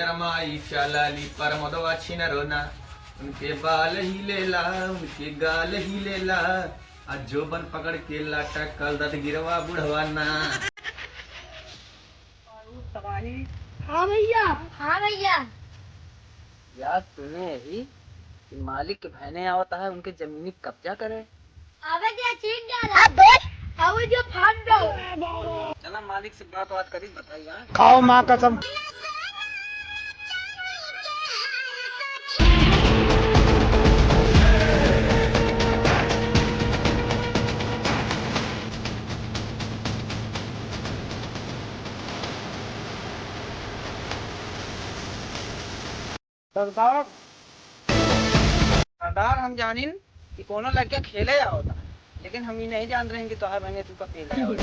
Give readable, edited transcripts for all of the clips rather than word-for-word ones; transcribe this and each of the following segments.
शर्माई चालाली परमदवा छिन रोना, उनके बाल ही लेला उनके गाल ही लेला, आज जोबन पकड़ के लाटा कल दत गिरवा बुढ़वाना। हाँ भैया। हाँ भैया। यार तुम्हें यही कि मालिक के बहने आवता है उनके जमीनी कब्जा करे। अबे क्या चीट डाला देख, अबे जो फाड़ दो। चला मालिक से बात करी बताइए। खाओ माँ कसम। सरदार सरदार हम जानिन कि कोनो लड़के खेले जाओ था, लेकिन हम ये नहीं जान रहे हैं कि तोहार बहने तू का खेले जाओ।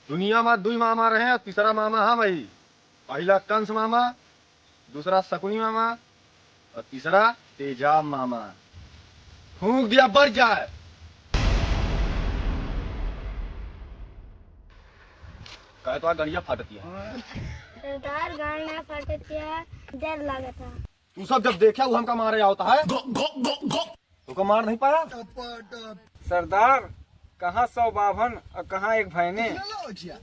दुनिया में दुई मामा रहे और तीसरा मामा हम ही। पहला कंस मामा, दूसरा शकुनी मामा और तीसरा तेजाब मामा। फूंक दिया बढ़ जाए। कहे तो गड़िया फाटती है। सरदार गाड़ी ना फटती है, डर लगा था। तू सब जब देखा वो हमका मारे होता है, तो का मार नहीं पाया। सरदार कहाँ 100 बाभन और कहाँ एक भैने,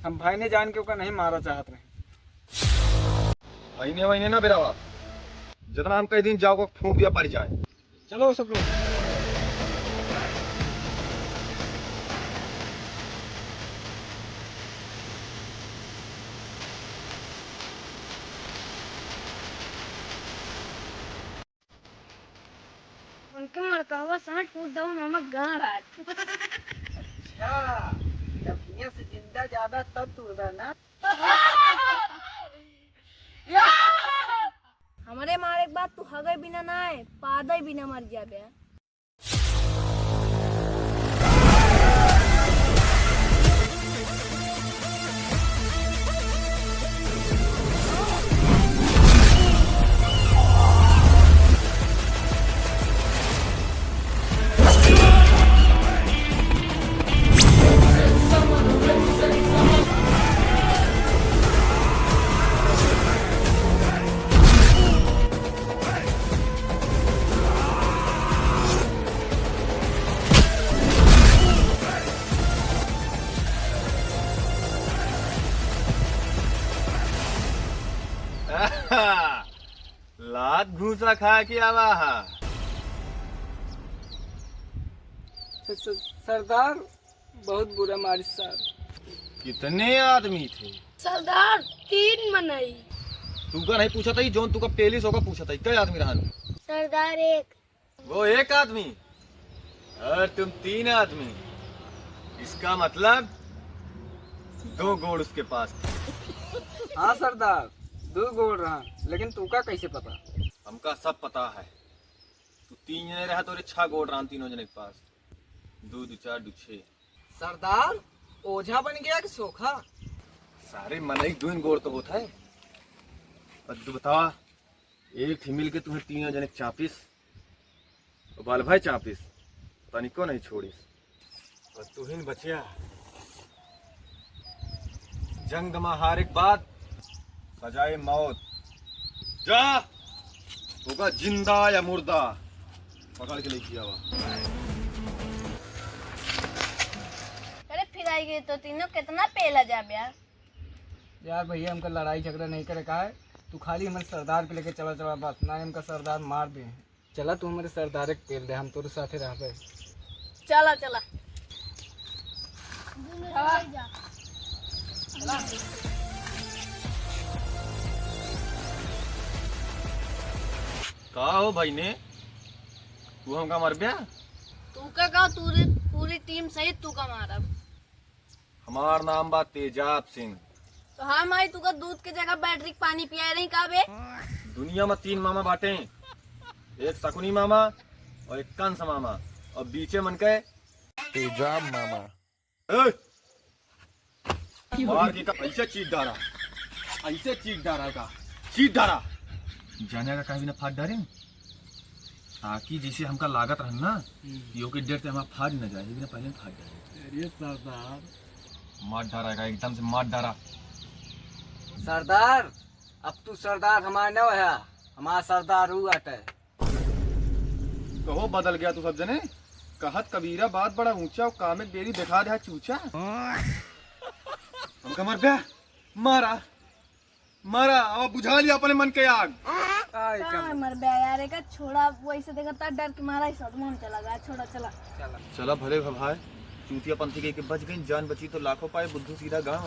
हम भैने जान के ओका नहीं मारा चाहत रहे। महीने महीने ना बेरा बाप, जितना हम कई दिन जाओ फूंक दिया पड़ जाए। चलो सब लोग। उनके मरता हुआ सांड फूट दो नमक गाड़ आज। अच्छा जब दुनिया से जिंदा ज्यादा तब तू ना। हमारे मारे के बाद तू हगे बिना ना है, पादे बिना मर जाबे। लात घूसा खा के आवा हा। सरदार बहुत बुरा मारी सर। कितने आदमी थे? सरदार 3 मनई। तू का नहीं पूछा था जोन तू का पेलिस होगा पूछा था कई आदमी रहन? सरदार 1। वो एक आदमी और तुम 3 आदमी, इसका मतलब 2 गोड़ उसके पास थे। हाँ सरदार 2 गोड़ रहा, लेकिन तू का कैसे पता? हमका सब पता है। तू 3 जने रहा तो 6 गोड़ रहा 3 जने के पास। 2 2 4 2 6। सरदार ओझा बन गया कि सोखा? सारे मनई 2 गोड़ तो होता है। और तू बता, एक ही मिल के तुम्हें 3 जने चापिस और बाल भाई चापिस तनिको नहीं छोड़िस। और तू ही बचिया जंग में हारे के बाद सजाए मौत। जा होगा जिंदा या मुर्दा पकड़ के लेके आवा। अरे फिर आई गई तो तीनों कितना पेला जाबे यार भैया हमका लड़ाई झगड़ा नहीं करे का है, तू खाली हमारे सरदार के लेके चला चला बस, ना हमका सरदार मार दे। चला तू हमारे सरदार के तेल दे, हम तोरे साथे रहबे। चला चला। का हो भाई ने तू हमका मर गया? तू का पूरी टीम सहित तू का मारा। हमार नाम बा तेजाब सिंह। तो हाँ माई तू का दूध के जगह बैटरी पानी पिया नहीं का बे? दुनिया में 3 मामा बाटे, एक शकुनी मामा और एक कंस मामा और बीचे मन के तेजाब मामा। मार के का ऐसे चीट डारा, ऐसे चीट डारा का चीट डारा जाने का कहीं ना फाट डारे, ताकि जैसे हमका लागत रहन ना यो के डेट से हमारा फाट न जाए, लेकिन पहले फाट डारे। अरे सरदार मार डारा का एकदम से मार डारा। सरदार अब तू सरदार हमारा न है, हमारा सरदार हु अटे। कहो बदल गया तू सब जने। कहत कबीरा बात बड़ा ऊंचा और कामिक बेरी दिखा दे चूचा। हमका मर गया, मारा मारा अब बुझा लिया अपने मन के आग। कहाँ मर बे यार, एक छोड़ा वैसे देखा था डर के मारा ही सदमा में चला गया। छोड़ा चला चला भले भाई, चूतिया पंथी के बच गई, जान बची तो लाखों पाए, बुद्धू सीधा गाँव।